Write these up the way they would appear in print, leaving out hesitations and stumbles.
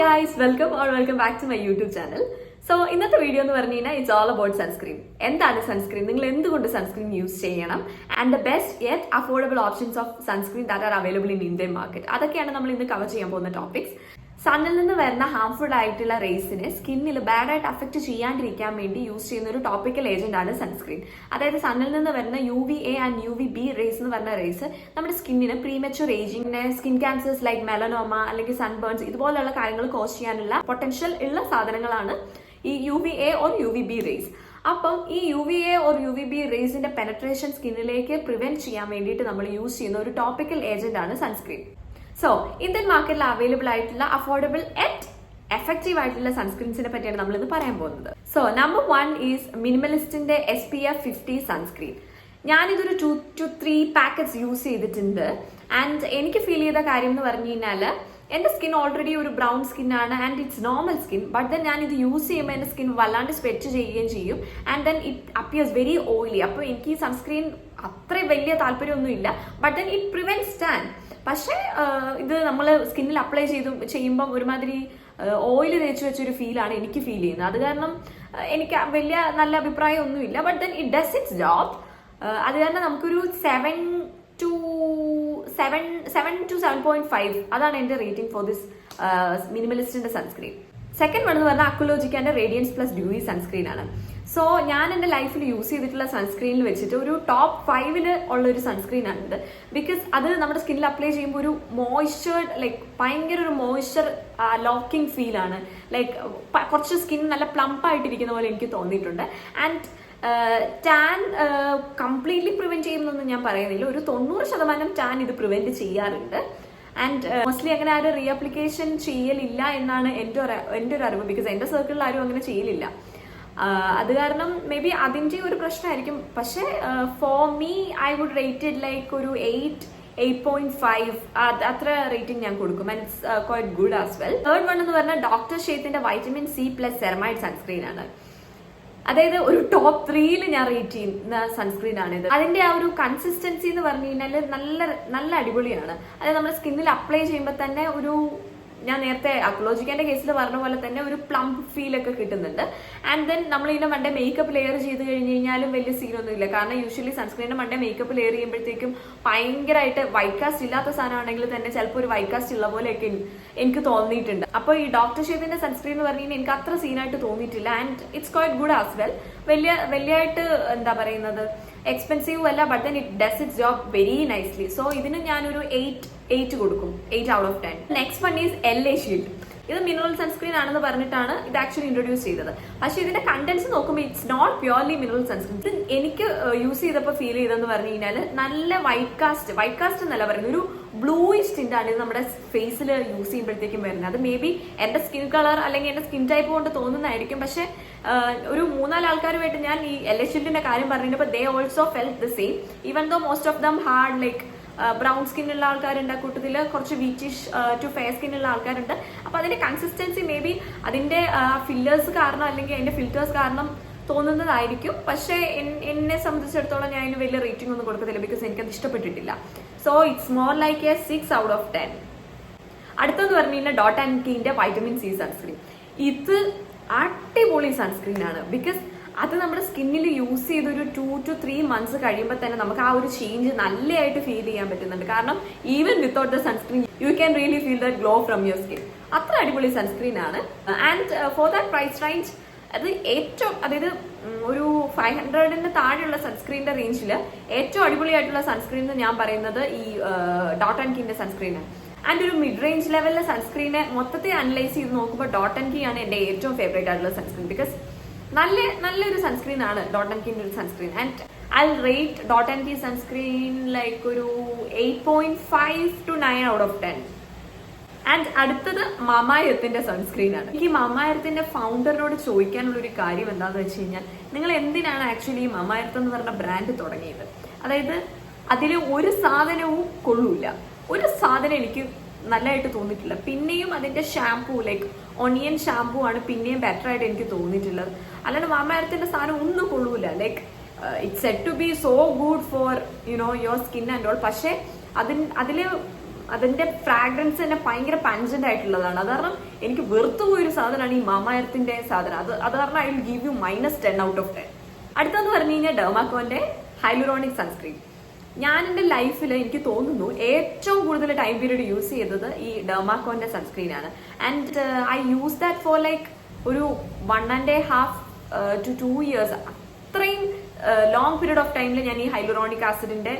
guys, welcome back to my YouTube channel. So ഇന്നത്തെ video എന്ന് പറഞ്ഞു കഴിഞ്ഞാൽ ഇറ്റ്സ് ഓൾ അബൌട്ട് സൺസ്ക്രീൻ. എന്താണ് സൺസ്ക്രീൻ, നിങ്ങൾ എന്തുകൊണ്ട് സൺസ്ക്രീൻ യൂസ് ചെയ്യണം, and the best yet affordable options of sunscreen that are available in Indian market. അതൊക്കെയാണ് നമ്മൾ ഇന്ന് കവർ ചെയ്യാൻ പോകുന്ന ടോപ്പിക്സ്. സണ്ണിൽ നിന്ന് വരുന്ന ഹാംഫുൾ ആയിട്ടുള്ള റേസിനെ സ്കിന്നിൽ ബാഡായിട്ട് അഫക്ട് ചെയ്യാണ്ടിരിക്കാൻ വേണ്ടി യൂസ് ചെയ്യുന്ന ഒരു ടോപ്പിക്കൽ ഏജന്റ് ആണ് സൺസ്ക്രീൻ. അതായത് സണ്ണിൽ നിന്ന് വരുന്ന UVA ആൻഡ് UVB റേസ് എന്ന് പറഞ്ഞ റേസ് നമ്മുടെ സ്കിന്നിന് പ്രീമച്വർ ഏജിങ്ങിനെ, സ്കിൻ ക്യാൻസേഴ്സ് ലൈക്ക് മെലനോമ അല്ലെങ്കിൽ സൺബേൺസ് ഇതുപോലുള്ള കാര്യങ്ങൾ കോസ് ചെയ്യാനുള്ള പൊട്ടൻഷ്യൽ ഉള്ള സാധനങ്ങളാണ് ഈ UVA ഓർ UVB റേസ്. അപ്പം ഈ UVA ഓർ UVB റേസിന്റെ പെനട്രേഷൻ സ്കിന്നിലേക്ക് പ്രിവെന്റ് ചെയ്യാൻ വേണ്ടിയിട്ട് നമ്മൾ യൂസ് ചെയ്യുന്ന ഒരു ടോപ്പിക്കൽ ഏജന്റ് ആണ് സൺസ്ക്രീൻ. സോ ഇന്ത്യൻ മാർക്കറ്റിൽ അവൈലബിൾ ആയിട്ടുള്ള അഫോർഡബിൾ ആൻഡ് എഫക്റ്റീവ് ആയിട്ടുള്ള സൺസ്ക്രീൻസിനെ പറ്റിയാണ് നമ്മൾ ഇന്ന് പറയാൻ പോകുന്നത്. സോ നമ്പർ 1 ഈസ് മിനിമലിസ്റ്റിന്റെ SPF 50 സൺസ്ക്രീൻ. ഞാനിതൊരു 2 to 3 പാക്കറ്റ്സ് യൂസ് ചെയ്തിട്ടുണ്ട്. ആൻഡ് എനിക്ക് ഫീൽ ചെയ്ത കാര്യം എന്ന് പറഞ്ഞു കഴിഞ്ഞാൽ എന്റെ സ്കിൻ ഓൾറെഡി ഒരു ബ്രൗൺ സ്കിൻ ആണ് and it's normal skin. But then ഞാൻ ഇത് യൂസ് ചെയ്യുമ്പോൾ എന്റെ സ്കിൻ വല്ലാണ്ട് സ്വെറ്റ് ചെയ്യുകയും ചെയ്യും. And then it appears very oily. അപ്പോൾ എനിക്ക് ഈ സൺസ്ക്രീൻ അത്ര വലിയ താല്പര്യമൊന്നുമില്ല. But then it prevents tan. പക്ഷേ ഇത് നമ്മൾ സ്കിന്നിൽ അപ്ലൈ ചെയ്യുമ്പം ഒരുമാതിരി ഓയിൽ തേച്ച് വെച്ചൊരു ഫീലാണ് എനിക്ക് ഫീൽ ചെയ്യുന്നത്. അത് കാരണം എനിക്ക് വലിയ നല്ല അഭിപ്രായം ഒന്നുമില്ല. But then it does its job. അത് കാരണം നമുക്കൊരു 7 to 7.5 അതാണ് എന്റെ റേറ്റിംഗ് ഫോർ ദിസ് മിനിമലിസ്റ്റിന്റെ സൺസ്ക്രീൻ. സെക്കൻഡ് വൺ എന്ന് പറഞ്ഞാൽ അക്വലോജിക്കാന്റെ റേഡിയൻസ് പ്ലസ് ഡ്യൂയി സൺസ്ക്രീൻ ആണ്. സോ ഞാൻ എന്റെ ലൈഫിൽ യൂസ് ചെയ്തിട്ടുള്ള സൺസ്ക്രീനിൽ വെച്ചിട്ട് ഒരു ടോപ്പ് 5 ഉള്ള ഒരു സൺസ്ക്രീൻ ആണിത്. ബിക്കോസ് അത് നമ്മുടെ സ്കിന്നിൽ അപ്ലൈ ചെയ്യുമ്പോൾ ഒരു മോയ്സ്ചേർഡ് ഭയങ്കര ഒരു മോയ്സ്ചർ ലോക്കിംഗ് ഫീൽ ആണ്. കുറച്ച് സ്കിൻ നല്ല പ്ലംപ് ആയിട്ടിരിക്കുന്ന പോലെ എനിക്ക് തോന്നിയിട്ടുണ്ട്. ആൻഡ് ടാൻ കംപ്ലീറ്റ്ലി പ്രിവെന്റ് ചെയ്യുന്നൊന്നും ഞാൻ പറയുന്നില്ല. ഒരു 90% ടാൻ ഇത് പ്രിവെന്റ് ചെയ്യാറുണ്ട്. ആൻഡ് മോസ്റ്റ്ലി അങ്ങനെ ആരും റീഅപ്ലിക്കേഷൻ ചെയ്യലില്ല എന്നാണ് എൻ്റെ ഒരു അറിവ്. ബിക്കോസ് എന്റെ സർക്കിളിൽ ആരും അങ്ങനെ ചെയ്യലില്ല. അത് കാരണം മേ ബി അതിന്റെ ഒരു പ്രശ്നമായിരിക്കും. പക്ഷെ for me I would rated ഒരു 8.5 അത്ര റേറ്റിംഗ് ഞാൻ കൊടുക്കും. And it's quite good as well. Third one എന്ന് പറഞ്ഞാൽ ഡോക്ടർ ഷേത്തിന്റെ vitamin C plus ceramide sunscreen ആണ്. അതായത് ഒരു ടോപ്പ് 3 ഞാൻ റേറ്റ് ചെയ്യുന്ന സൺസ്ക്രീൻ ആണിത്. അതിന്റെ ആ ഒരു കൺസിസ്റ്റൻസി എന്ന് പറഞ്ഞു കഴിഞ്ഞാൽ നല്ല അടിപൊളിയാണ്. അതായത് നമ്മുടെ സ്കിന്നിൽ അപ്ലൈ ചെയ്യുമ്പോൾ തന്നെ ഒരു, ഞാൻ നേരത്തെ അക്വലോജിക്കാന്റെ കേസിൽ പറഞ്ഞ പോലെ തന്നെ ഒരു പ്ലംപ് ഫീൽ ഒക്കെ കിട്ടുന്നുണ്ട്. ആൻഡ് ദെൻ നമ്മൾ ഇതിന്റെ മണ്ടേ മേക്കപ്പ് ലെയർ ചെയ്ത് കഴിഞ്ഞ് കഴിഞ്ഞാലും വലിയ സീനൊന്നും ഇല്ല. കാരണം യൂഷ്വലി സൺസ്ക്രീനിന്റെ മണ്ടേ മേക്കപ്പ് ലെയർ ചെയ്യുമ്പോഴത്തേക്കും ഭയങ്കരമായിട്ട് വൈറ്റ് കാസ്റ്റ് ഇല്ലാത്ത സാധനമാണെങ്കിൽ തന്നെ ചിലപ്പോൾ ഒരു വൈറ്റ് കാസ്റ്റ് ഉള്ള പോലെയൊക്കെ എനിക്ക് തോന്നിയിട്ടുണ്ട്. അപ്പോൾ ഈ ഡോക്ടർ ഷേപ്പിന്റെ സൺസ്ക്രീൻ എന്ന് പറഞ്ഞു കഴിഞ്ഞാൽ എനിക്ക് അത്ര സീനായിട്ട് തോന്നിയിട്ടില്ല. And it's quite good as well. വലിയായിട്ട് എന്താ പറയുന്നത്, എക്സ്പെൻസീവ് അല്ല. But then it does its job very nicely. So ഇതിന് ഞാനൊരു 8 കൊടുക്കും, 8 out of 10. Next one is LA shield. ഇത് മിനറൽ സൺസ്ക്രീൻ ആണെന്ന് പറഞ്ഞിട്ടാണ് ഇത് ആക്ച്വലി ഇൻട്രൊഡ്യൂസ് ചെയ്തത്. പക്ഷെ ഇതിന്റെ കണ്ടന്റ്സ് നോക്കുമ്പോൾ it's not purely mineral sunscreen. ഇത് എനിക്ക് യൂസ് ചെയ്തപ്പോൾ ഫീൽ ചെയ്തെന്ന് പറഞ്ഞു കഴിഞ്ഞാൽ നല്ല വൈറ്റ് കാസ്റ്റ് എന്നല്ല പറയുന്നത്, ഒരു ബ്ലൂയിഷ് ടിന്റ് ആണ് ഇത് നമ്മുടെ ഫേസിൽ യൂസ് ചെയ്യുമ്പോഴത്തേക്കും വരുന്നത്. അത് മേ ബി എന്റെ സ്കിൻ കളർ അല്ലെങ്കിൽ എന്റെ സ്കിൻ ടൈപ്പ് കൊണ്ട് തോന്നുന്നതായിരിക്കും. പക്ഷെ ഒരു 3-4 ആൾക്കാരുമായിട്ട് ഞാൻ ഈ LA ഷീൽഡിന്റെ കാര്യം പറഞ്ഞപ്പോൾ they also felt the same. Even though most of them hard brown സ്കിന്നുള്ള ആൾക്കാരുണ്ട്, കൂട്ടത്തിൽ കുറച്ച് വീറ്റിഷ് ടു ഫെയർ സ്കിന്നുള്ള ആൾക്കാരുണ്ട്. അപ്പൊ അതിന്റെ കൺസിസ്റ്റൻസി മേ ബി അതിന്റെ ഫില്ലേഴ്സ് കാരണം അല്ലെങ്കിൽ അതിന്റെ ഫിൽറ്റേഴ്സ് കാരണം തോന്നുന്നതായിരിക്കും. പക്ഷെ എന്നെ സംബന്ധിച്ചിടത്തോളം ഞാൻ അതിന് വലിയ റേറ്റിംഗ് ഒന്നും കൊടുക്കത്തില്ല. ബിക്കോസ് എനിക്കത് ഇഷ്ടപ്പെട്ടിട്ടില്ല. So it's more like a 6 out of 10. അടുത്തെന്ന് പറഞ്ഞു കഴിഞ്ഞാൽ ഡോട്ട് ആൻഡ് കീന്റെ വൈറ്റമിൻ C സൺസ്ക്രീൻ. ഇത് അടിപൊളി സൺസ്ക്രീൻ ആണ്. ബിക്കോസ് അത് നമ്മുടെ സ്കിന്നിൽ യൂസ് ചെയ്ത് ഒരു 2 to 3 months കഴിയുമ്പോൾ തന്നെ നമുക്ക് ആ ഒരു ചേഞ്ച് നല്ലതായിട്ട് ഫീൽ ചെയ്യാൻ പറ്റുന്നുണ്ട്. കാരണം even without the sunscreen you can really feel the glow from your skin. അത്ര അടിപൊളി സൺസ്ക്രീൻ ആണ്. And for that price range അത് ഏറ്റവും, അതായത് ഒരു 500 താഴെയുള്ള സൺസ്ക്രീനിന്റെ റേഞ്ചിൽ ഏറ്റവും അടിപൊളിയായിട്ടുള്ള സൺസ്ക്രീൻ എന്ന് ഞാൻ പറയുന്നത് ഈ ഡോട്ട് ആൻഡ് കീന്റെ സൺസ്ക്രീനാണ്. ആൻഡ് ഒരു മിഡ് റേഞ്ച് ലെവലിലെ സൺസ്ക്രീനെ മൊത്തത്തിൽ അനലൈസ് ചെയ്ത് നോക്കുമ്പോൾ ഡോട്ട് ആൻഡ് കീ ആണ് എന്റെ ഏറ്റവും ഫേവറേറ്റ് ആയിട്ടുള്ള സൺസ്ക്രീൻ. ബിക്കോസ് നല്ലൊരു സൺസ്ക്രീൻ ആണ് ഡോട്ട് ആൻഡ് കീന്റെ ഒരു sunscreen. And I rate Dot and Key sunscreen ഒരു 8.5 to 9 out of 10. ആൻഡ് അടുത്തത് മമായത്തിന്റെ സൺസ്ക്രീൻ ആണ്. എനിക്ക് മമായത്തിന്റെ ഫൗണ്ടറിനോട് ചോദിക്കാനുള്ള ഒരു കാര്യം എന്താന്ന് വെച്ച് കഴിഞ്ഞാൽ, നിങ്ങൾ എന്തിനാണ് ആക്ച്വലി മമായത്ത് എന്ന് പറഞ്ഞ ബ്രാൻഡ് തുടങ്ങിയത്? അതായത് അതിൽ ഒരു സാധനവും കൊള്ളൂല, ഒരു സാധനം എനിക്ക് നല്ലതായിട്ട് തോന്നിയിട്ടില്ല. പിന്നെയും അതിന്റെ ഷാംപൂ ഒണിയൻ ഷാംപൂ ആണ് പിന്നെയും ബെറ്റർ ആയിട്ട് എനിക്ക് തോന്നിയിട്ടുള്ളത്. അല്ലാണ്ട് മാമയത്തിന്റെ സാധനം ഒന്നും കൊള്ളൂല. It's set to be so good for your skin and all. പക്ഷെ അതില് അതിന്റെ ഫ്രാഗ്രൻസ് തന്നെ ഭയങ്കര പഞ്ചന്റ് ആയിട്ടുള്ളതാണ്. അത് കാരണം എനിക്ക് വെറുത്തു പോയൊരു സാധനമാണ് ഈ മാമാഎർത്തിന്റെ സാധനം. അത് കാരണം ഐ വിൽ ഗീവ് യു -10/10. അടുത്തെന്ന് പറഞ്ഞു കഴിഞ്ഞാൽ ഡെർമാക്കോന്റെ ഹൈലൂറോണിക് സൺസ്ക്രീൻ. ഞാൻ എൻ്റെ ലൈഫിൽ എനിക്ക് തോന്നുന്നു ഏറ്റവും കൂടുതൽ ടൈം പീരീഡ് യൂസ് ചെയ്തത് ഈ ഡെർമാക്കോന്റെ സൺസ്ക്രീൻ ആണ്. And I use that for like ഒരു 1.5 to 2 years. അത്രയും ലോങ് പീരീഡ് ഓഫ് ടൈമിൽ ഞാൻ ഈ ഹൈലൂറോണിക് ആസിഡിന്റെ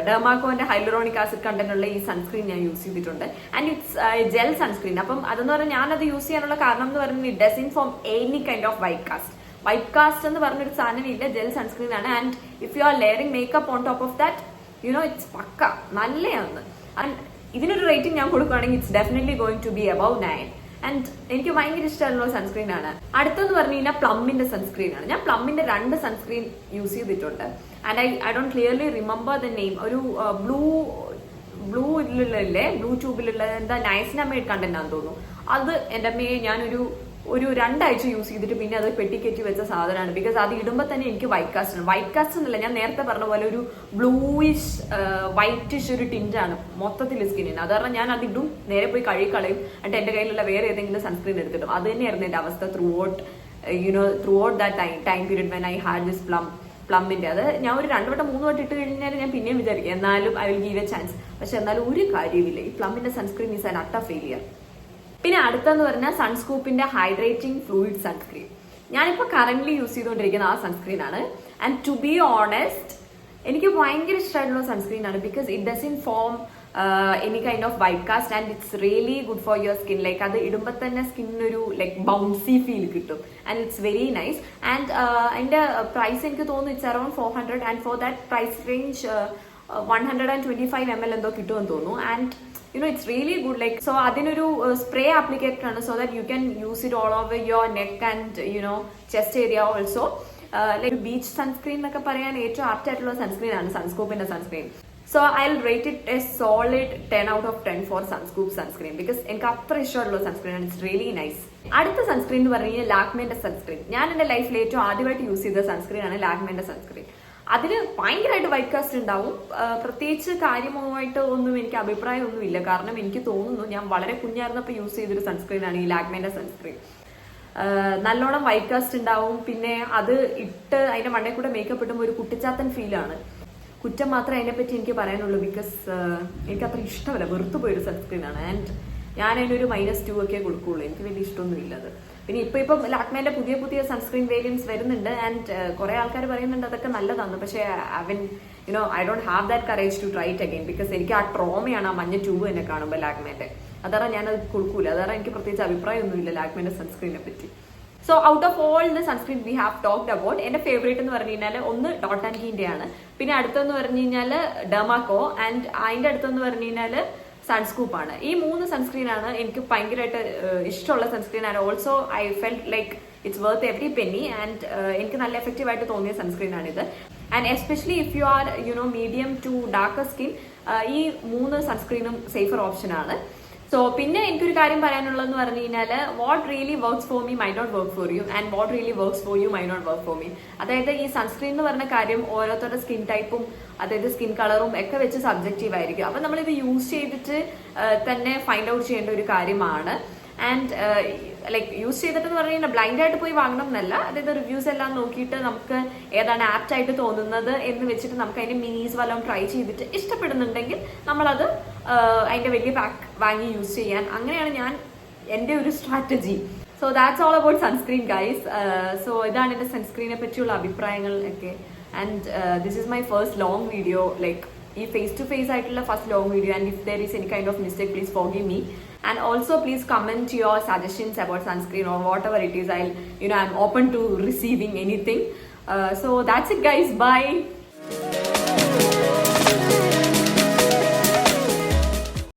ഡെർമാക്കോന്റെ ഹൈലൂറോണിക് ആസിഡ് കണ്ടന്റ് ഉള്ള ഈ സൺസ്ക്രീൻ ഞാൻ യൂസ് ചെയ്തിട്ടുണ്ട്. And it's gel sunscreen. അപ്പം അതെന്ന് പറഞ്ഞാൽ ഞാനത് യൂസ് ചെയ്യാനുള്ള കാരണം എന്ന് പറയുന്നത് it doesn't form any kind of white cast എന്ന് പറഞ്ഞൊരു സാധനം ഇല്ല. ജെൽ സൺസ്ക്രീൻ ആണ്. And if you are layering makeup on top of that it's പക്ക നല്ലതാണ്. ആൻഡ് ഇതിനൊരു റേറ്റിംഗ് ഞാൻ കൊടുക്കുകയാണെങ്കിൽ it's definitely going to be above 9. And എനിക്ക് ഭയങ്കര ഇഷ്ടമുള്ള സൺസ്ക്രീൻ ആണ്. അടുത്തെന്ന് പറഞ്ഞു കഴിഞ്ഞാൽ പ്ലമ്മിന്റെ സൺസ്ക്രീൻ ആണ്. ഞാൻ പ്ലമ്മിന്റെ 2 സൺസ്ക്രീൻ യൂസ് ചെയ്തിട്ടുണ്ട്. And I don't clearly remember the name. ഒരു ബ്ലൂ ഇതിലുള്ള ബ്ലൂ ട്യൂബിലുള്ള എന്താ നൈസിനാമേഡ് കണ്ടന്റ് ആണെന്ന് തോന്നുന്നു. അത് എന്റെ അമ്മയെ ഞാനൊരു 2 ആഴ്ച യൂസ് ചെയ്തിട്ട് പിന്നെ അത് പെട്ടിക്കറ്റി വെച്ച സാധനമാണ്. ബിക്കോസ് അത് ഇടുമ്പോൾ തന്നെ എനിക്ക് വൈറ്റ് കാസ്റ്റ് എന്നല്ല, ഞാൻ നേരത്തെ പറഞ്ഞ പോലെ ഒരു ബ്ലൂയിഷ് വൈറ്റിഷ് ഒരു ടിഞ്ചാണ് മൊത്തത്തിൽ സ്കിന്നിന്. അത് കാരണം ഞാൻ അത് ഇടും, നേരെ പോയി കഴുകിക്കളയും, എന്നിട്ട് എന്റെ കയ്യിലുള്ള വേറെ ഏതെങ്കിലും സൺസ്ക്രീൻ എടുത്തിടും. അത് തന്നെയായിരുന്നു എന്റെ അവസ്ഥ throughout that time period when I had this പ്ലമ്മിന്റെ. അത് ഞാൻ ഒരു 2 വട്ടം 3 വട്ടം ഇട്ട് കഴിഞ്ഞാൽ ഞാൻ പിന്നെയും വിചാരിക്കും എന്നാലും I will give a chance. പക്ഷെ എന്നാലും ഒരു കാര്യമില്ല, ഈ പ്ലമ്മിന്റെ sunscreen is an utter failure. പിന്നെ അടുത്തെന്ന് പറഞ്ഞാൽ സൺസ്കൂപ്പിന്റെ ഹൈഡ്രേറ്റിംഗ് ഫ്ലൂയിഡ് സൺസ്ക്രീൻ. ഞാനിപ്പോൾ കറന്റ് യൂസ് ചെയ്തുകൊണ്ടിരിക്കുന്ന ആ സൺസ്ക്രീൻ ആണ്. ആൻഡ് ടു ബി ഓണസ്റ്റ് എനിക്ക് ഭയങ്കര ഇഷ്ടമായിട്ടുള്ള സൺസ്ക്രീൻ ആണ്. Because it doesn't form any kind of white cast and it's really good for your skin. Like അത് ഇടുമ്പോൾ തന്നെ സ്കിന്നൊരു ലൈക്ക് ബൗൺസി ഫീൽ കിട്ടും. And it's very nice. And അതിന്റെ പ്രൈസ് എനിക്ക് തോന്നുന്നു it's around 400. And for that price range 125 ml എന്തോ കിട്ടുമെന്ന് തോന്നുന്നു. And it's really good. Like, so adinoru spray applicator ആണ്, so that you can use it all over your neck and chest area also. Like beach sunscreen എന്നൊക്കെ പറയാൻ ഏറ്റവും apt ആയിട്ടുള്ള sunscreen ആണ് സൺസ്കൂപ്പിന്റെ sunscreen. So I'll rate it a solid 10/10 for Sunscoop sunscreen because എനിക്ക് അത്ര ഇഷ്ടമുള്ള sunscreen ആണ്. It's really nice. അടുത്ത സൺസ്ക്രീൻ എന്ന് പറഞ്ഞു കഴിഞ്ഞാൽ ലാക്മേന്റെ സൺസ്ക്രീൻ. ഞാൻ എന്റെ ലൈഫിൽ ഏറ്റവും ആദ്യമായിട്ട് യൂസ് ചെയ്ത സൺസ്ക്രീൻ ആണ് ലാക്മേന്റെ സൺസ്ക്രീൻ. അതിന് ഭയങ്കരമായിട്ട് വൈറ്റ് കാസ്റ്റ് ഉണ്ടാവും. പ്രത്യേകിച്ച് കാര്യമായിട്ട് ഒന്നും എനിക്ക് അഭിപ്രായം ഒന്നുമില്ല. കാരണം എനിക്ക് തോന്നുന്നു ഞാൻ വളരെ കുഞ്ഞായിരുന്നപ്പോൾ യൂസ് ചെയ്തൊരു സൺസ്ക്രീൻ ആണ് ഈ ലാക്മേന്റെ സൺസ്ക്രീൻ. നല്ലോണം വൈറ്റ് കാസ്റ്റ് ഉണ്ടാവും. പിന്നെ അത് ഇട്ട് അതിന്റെ മണ്ടയിൽ കൂടെ മേക്കപ്പ് ഇടുമ്പോൾ ഒരു കുട്ടിച്ചാത്തൻ ഫീലാണ്. കുറ്റം മാത്രമേ അതിനെപ്പറ്റി എനിക്ക് പറയാനുള്ളൂ. ബിക്കോസ് എനിക്ക് അത്ര ഇഷ്ടമല്ല, വെറുത്തു പോയൊരു സൺസ്ക്രീൻ ആണ്. ആൻഡ് ഞാൻ അതിനൊരു -2 ഒക്കെ കൊടുക്കുകയുള്ളൂ. എനിക്ക് വലിയ ഇഷ്ടമൊന്നുമില്ല അത്. പിന്നെ ഇപ്പം ലാക്മേന്റെ പുതിയ സൺസ്ക്രീൻ വേരിയൻസ് വരുന്നുണ്ട്. ആൻഡ് കുറെ ആൾക്കാർ പറയുന്നുണ്ട് അതൊക്കെ നല്ലതാണ്. പക്ഷേ I don't have that courage to try it again. Because എനിക്ക് ആ ട്രോമയാണ് ആ മഞ്ഞ ട്യൂബ് തന്നെ കാണുമ്പോൾ ലാക്മേന്റെ. അതാണ് ഞാനത് കൊടുക്കൂല. അതാണ് എനിക്ക് പ്രത്യേകിച്ച് അഭിപ്രായമൊന്നുമില്ല ലാക്മേന്റെ സൺസ്ക്രീനെ പറ്റി. So out of all the sunscreen we have talked about, എന്റെ ഫേവറേറ്റ് എന്ന് പറഞ്ഞു കഴിഞ്ഞാൽ ഒന്ന് ഡോട്ട് ആൻഡ് കീന്റെ ആണ്. പിന്നെ അടുത്തെന്ന് പറഞ്ഞു കഴിഞ്ഞാൽ ഡെർമാക്കോ. ആൻഡ് അതിന്റെ അടുത്തെന്ന് പറഞ്ഞു കഴിഞ്ഞാൽ സൺസ്കൂപ്പ് ആണ്. ഈ 3 സൺസ്ക്രീൻ ആണ് എനിക്ക് ഭയങ്കരമായിട്ട് ഇഷ്ടമുള്ള സൺസ്ക്രീൻ ആണ്. Also I felt like it's worth every penny. And എനിക്ക് നല്ല എഫക്റ്റീവ് ആയിട്ട് തോന്നിയ സൺസ്ക്രീൻ ആണിത്. And especially if you are medium to darker skin, ഈ 3 സൺസ്ക്രീനും സേഫർ ഓപ്ഷൻ ആണ്. സോ പിന്നെ എനിക്കൊരു കാര്യം പറയാനുള്ളതെന്ന് പറഞ്ഞു കഴിഞ്ഞാൽ what really works for me may not work for you and what really works for you may not work for me. അതായത് ഈ സൺസ്ക്രീൻ എന്ന് പറഞ്ഞ കാര്യം ഓരോരുത്തരുടെ സ്കിൻ ടൈപ്പും അതായത് സ്കിൻ കളറും ഒക്കെ വെച്ച് സബ്ജക്റ്റീവ് ആയിരിക്കും. അപ്പം നമ്മളിത് യൂസ് ചെയ്തിട്ട് തന്നെ ഫൈൻഡ് ഔട്ട് ചെയ്യേണ്ട ഒരു കാര്യമാണ്. ആൻഡ് ലൈക്ക് യൂസ് ചെയ്തിട്ടെന്ന് പറഞ്ഞു കഴിഞ്ഞാൽ ബ്ലൈൻഡ് ആയിട്ട് പോയി വാങ്ങണം എന്നല്ല. അതായത് റിവ്യൂസ് എല്ലാം നോക്കിയിട്ട് നമുക്ക് ഏതാണ് ആപ്റ്റ് ആയിട്ട് തോന്നുന്നത് എന്ന് വെച്ചിട്ട് നമുക്ക് അതിന്റെ മിനീസ് വല്ലതും ട്രൈ ചെയ്തിട്ട് ഇഷ്ടപ്പെടുന്നുണ്ടെങ്കിൽ നമ്മളത് അതിന്റെ വലിയ പാക്ക് വാങ്ങി യൂസ് ചെയ്യാൻ. അങ്ങനെയാണ് ഞാൻ എന്റെ ഒരു strategy. So that's all about sunscreen guys. So ഇതാണ് എന്റെ സൺസ്ക്രീനെ പറ്റിയുള്ള അഭിപ്രായങ്ങൾ ഒക്കെ. And this is my first long video, like ഈ ഫേസ് ടു ഫേസ് ആയിട്ടുള്ള first long video. And if there is any kind of mistake please forgive me. And also please comment your suggestions about sunscreen or whatever it is. I'm open to receiving anything. So that's it guys, bye.